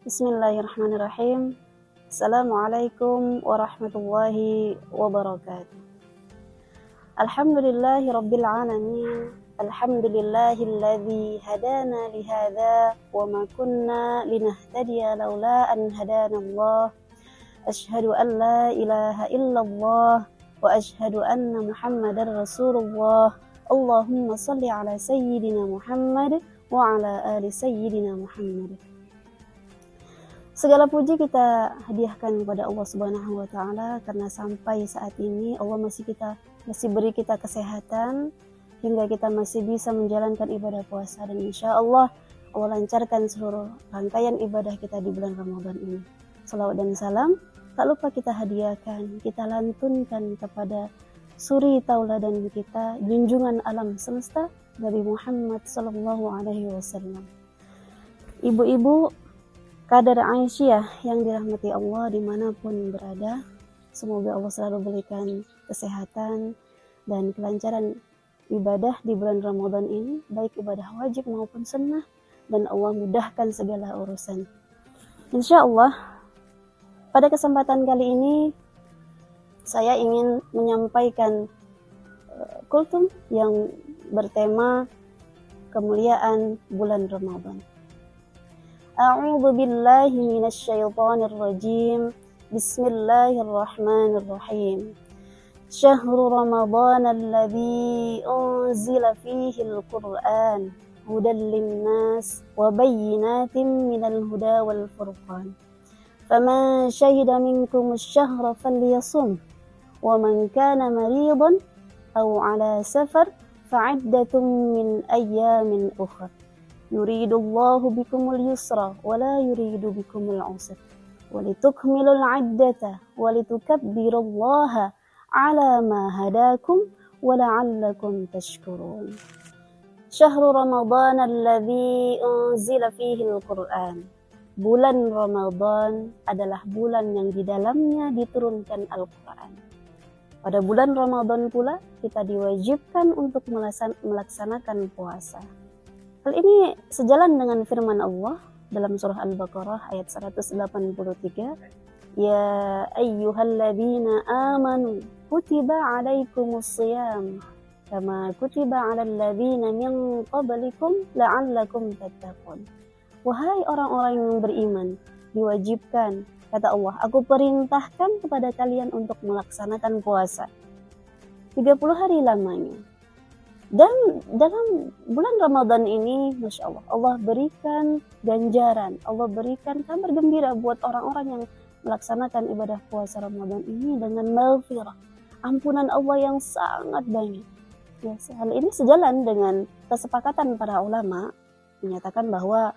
Bismillahirrahmanirrahim. Assalamualaikum warahmatullahi wabarakatuh. Alhamdulillahi rabbil alamin. Alhamdulillahilladzi hadana lihadza wa ma kunna linahtadiya laula an hadana Allah. Asyhadu an la ilaha illallah wa asyhadu anna Muhammadar Rasulullah. Allahumma shalli ala sayyidina Muhammad wa ala ali sayyidina Muhammad. Segala puji kita hadiahkan kepada Allah Subhanahu wa taala karena sampai saat ini Allah masih beri kita kesehatan hingga kita masih bisa menjalankan ibadah puasa, dan insyaallah Allah lancarkan seluruh rangkaian ibadah kita di bulan Ramadan ini. Salawat dan salam tak lupa kita hadiahkan, kita lantunkan kepada suri tauladan kita, junjungan alam semesta, Nabi Muhammad sallallahu alaihi wasallam. Ibu-ibu Kadar Aisyah yang dirahmati Allah dimanapun berada, semoga Allah selalu berikan kesehatan dan kelancaran ibadah di bulan Ramadan ini, baik ibadah wajib maupun sunnah, dan Allah mudahkan segala urusan. Insya Allah, pada kesempatan kali ini saya ingin menyampaikan kultum yang bertema kemuliaan bulan Ramadan. A'udzu billahi minasy syaithanir rajim. Bismillahirrahmanirrahim. Syahrul Ramadan alladzi unzila fihi al-Qur'an hudan lin-nas wa bayyinatin minal huda wal furqan. Faman syahida minkum asy-syahra falyasum wa man kana maridan aw 'ala safar fa'iddatun min ayyamin ukhra. Yuridullahu bikumul yusra wa la yuridu bikumul usra walitukmilul 'iddata walitukabbirullaha 'ala ma hadakum wa la'allakum tashkurun. Syahrul Ramadan alladzi unzila fihi al-Qur'an. Bulan Ramadan adalah bulan yang di dalamnya diturunkan Al-Qur'an. Pada bulan Ramadan pula kita diwajibkan untuk melaksanakan puasa. Hal ini sejalan dengan firman Allah dalam surah Al-Baqarah ayat 183. Ya ayyuhalladzina amanu kutiba alaikumusiyam kama kutiba alal ladzina min qablikum la'allakum tattaqun. Wahai orang-orang yang beriman, diwajibkan, kata Allah, aku perintahkan kepada kalian untuk melaksanakan puasa 30 hari lamanya. Dan dalam bulan Ramadan ini, Masya Allah, Allah berikan ganjaran, Allah berikan kabar gembira buat orang-orang yang melaksanakan ibadah puasa Ramadan ini dengan maghfirah, ampunan Allah yang sangat banyak. Ya, hal ini sejalan dengan kesepakatan para ulama menyatakan bahwa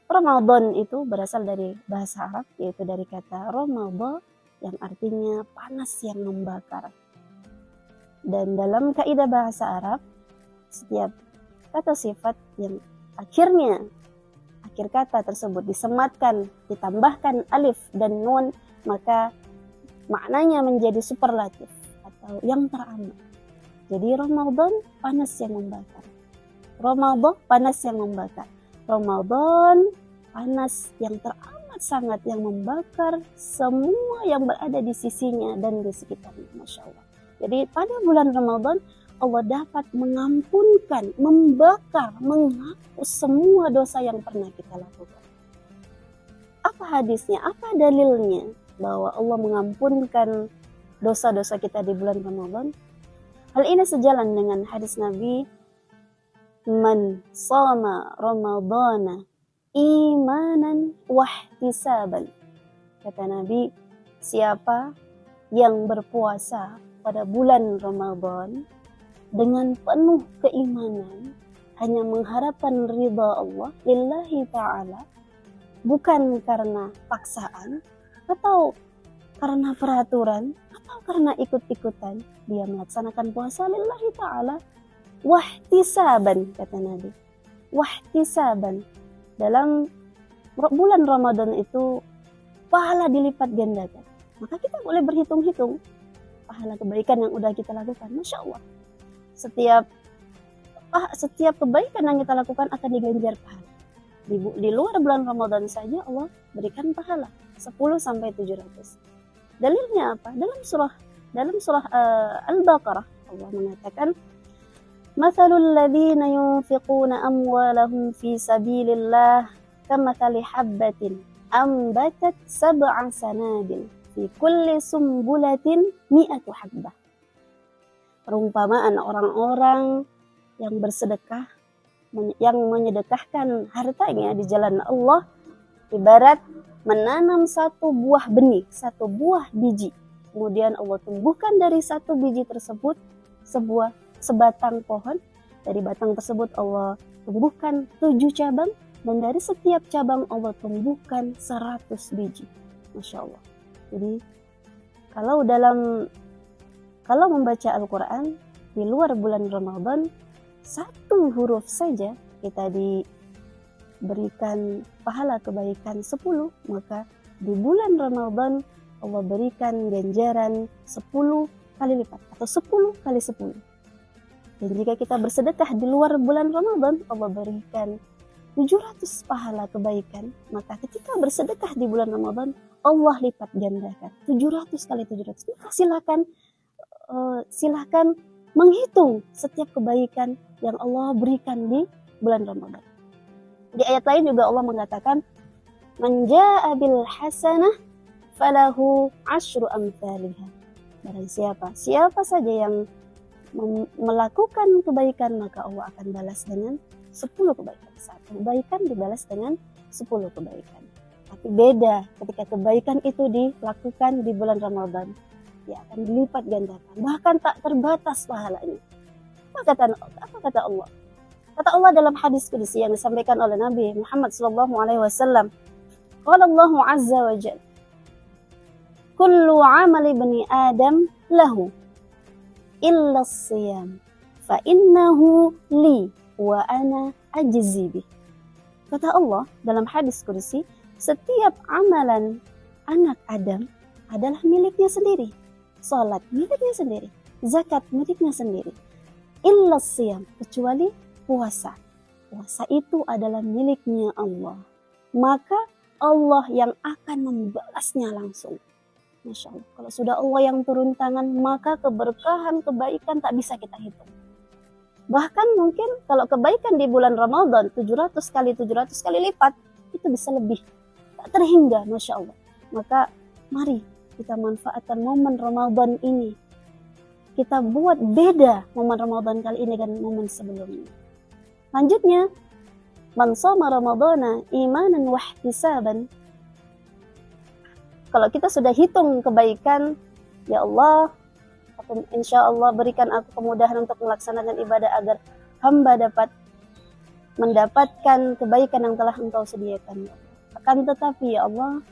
Ramadan itu berasal dari bahasa Arab, yaitu dari kata Ramadha yang artinya panas yang membakar. Dan dalam kaidah bahasa Arab, setiap kata sifat yang akhir kata tersebut disematkan, ditambahkan alif dan nun, maka maknanya menjadi superlatif atau yang teramat. Jadi Ramadan panas yang membakar. Ramadan panas yang membakar. Ramadan panas yang teramat sangat yang membakar semua yang berada di sisinya dan di sekitarnya. Masya Allah. Jadi pada bulan Ramadan Allah dapat mengampunkan, membakar, menghapus semua dosa yang pernah kita lakukan. Apa hadisnya? Apa dalilnya bahwa Allah mengampunkan dosa-dosa kita di bulan Ramadan? Hal ini sejalan dengan hadis Nabi, Man shoma Ramadana imanan wahtisaban. Kata Nabi, siapa yang berpuasa pada bulan Ramadan dengan penuh keimanan, hanya mengharapkan ridha Allah lillahi ta'ala, bukan karena paksaan atau karena peraturan atau karena ikut-ikutan, dia melaksanakan puasa lillahi ta'ala wahtisaban, kata Nabi. Wahtisaban, dalam bulan Ramadan itu pahala dilipat gandakan. Maka kita boleh berhitung-hitung pahala kebaikan yang udah kita lakukan. Masya Allah, setiap kebaikan yang kita lakukan akan diganjar pahala. Di luar bulan Ramadan saja Allah berikan pahala 10 sampai 700. Dalilnya apa? Dalam surah Al-Baqarah Allah mengatakan, "Matsalul ladzina yunfiquna amwalahum fi sabilillah kamatsali habbatin ambatat sab'a sanabil fi kulli sumbulatin mi'atu habbah." Perumpamaan orang-orang yang bersedekah, yang menyedekahkan hartanya di jalan Allah, ibarat menanam satu buah benih, satu buah biji. Kemudian Allah tumbuhkan dari satu biji tersebut sebatang pohon. Dari batang tersebut Allah tumbuhkan 7 cabang, dan dari setiap cabang Allah tumbuhkan 100 biji. Masya Allah. Jadi kalau membaca Al-Quran di luar bulan Ramadan, satu huruf saja kita diberikan pahala kebaikan 10, maka di bulan Ramadan Allah berikan ganjaran 10 kali lipat atau 10 kali 10. Dan jika kita bersedekah di luar bulan Ramadan, Allah berikan 700 pahala kebaikan. Maka ketika bersedekah di bulan Ramadan, Allah lipat gandakan 700 kali 700. Maka silakan menghitung setiap kebaikan yang Allah berikan di bulan Ramadan. Di ayat lain juga Allah mengatakan, "Man jaa'a bil hasanah falahu 10 amsalihha." Barang siapa saja yang melakukan kebaikan, maka Allah akan balas dengan 10 kebaikan. Satu kebaikan dibalas dengan 10 kebaikan. Tapi beda ketika kebaikan itu dilakukan di bulan Ramadan, dia akan dilipat gandakan, bahkan tak terbatas pahalanya. Apa kata Allah? Kata Allah dalam hadis qudsi yang disampaikan oleh Nabi Muhammad SAW. Qala Allah Azza wa Jalla, "Kullu 'amali bani Adam lahu illa as-siyam, fa innahu li wa ana ajzi bih." Kata Allah dalam hadis qudsi, setiap amalan anak Adam adalah miliknya sendiri. Salat miliknya sendiri, zakat miliknya sendiri. Illa as-siyam, kecuali puasa. Puasa itu adalah miliknya Allah. Maka Allah yang akan membalasnya langsung. Masya Allah. Kalau sudah Allah yang turun tangan, maka keberkahan, kebaikan tak bisa kita hitung. Bahkan mungkin kalau kebaikan di bulan Ramadan 700 kali lipat, itu bisa lebih. Tak terhingga, Masya Allah. Maka mari kita manfaatkan momen Ramadan ini. Kita buat beda momen Ramadan kali ini dengan momen sebelumnya. Lanjutnya, man shoma ramadhana imanan wa ihtisaban. Kalau kita sudah hitung kebaikan, ya Allah, insya Allah berikan aku kemudahan untuk melaksanakan ibadah agar hamba dapat mendapatkan kebaikan yang telah Engkau sediakan. Akan tetapi ya Allah,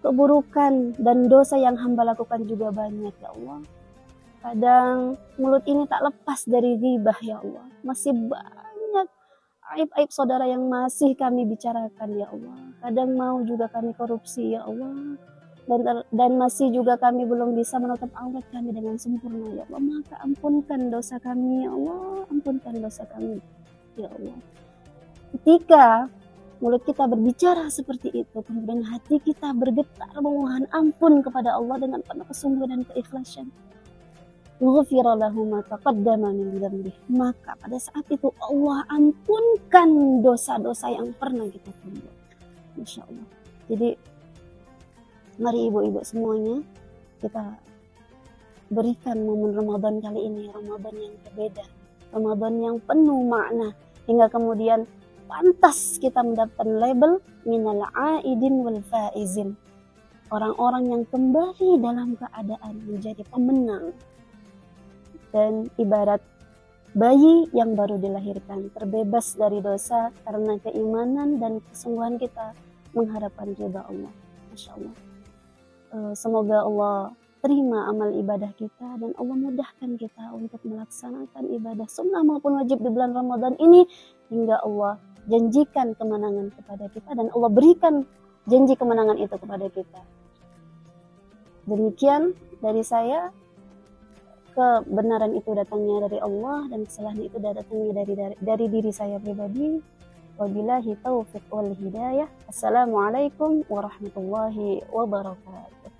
keburukan dan dosa yang hamba lakukan juga banyak ya Allah. Kadang mulut ini tak lepas dari ghibah ya Allah. Masih banyak aib-aib saudara yang masih kami bicarakan ya Allah. Kadang mau juga kami korupsi ya Allah. Dan masih juga kami belum bisa menutup aurat kami dengan sempurna ya Allah. Maka ampunkan dosa kami ya Allah. Ampunkan dosa kami ya Allah. Ketika mulut kita berbicara seperti itu, kemudian hati kita bergetar memohon ampun kepada Allah dengan penuh kesungguhan dan keikhlasan, ghufira lahu ma taqaddama min dzambih, maka pada saat itu Allah ampunkan dosa-dosa yang pernah kita perbuat. Masya Allah. Jadi mari ibu-ibu semuanya, kita berikan momen Ramadan kali ini Ramadan yang berbeda, Ramadan yang penuh makna, hingga kemudian pantas kita mendapatkan label minal aidin wal faizin, orang-orang yang kembali dalam keadaan menjadi pemenang. Dan ibarat bayi yang baru dilahirkan, terbebas dari dosa karena keimanan dan kesungguhan kita mengharapkan ridha Allah. Masya Allah. Semoga Allah terima amal ibadah kita dan Allah mudahkan kita untuk melaksanakan ibadah sunnah maupun wajib di bulan Ramadan ini, hingga Allah janjikan kemenangan kepada kita dan Allah berikan janji kemenangan itu kepada kita. Demikian dari saya. Kebenaran itu datangnya dari Allah dan kesalahan itu datangnya dari diri saya pribadi. Wabillahi taufiq wal hidayah. Assalamualaikum warahmatullahi wabarakatuh.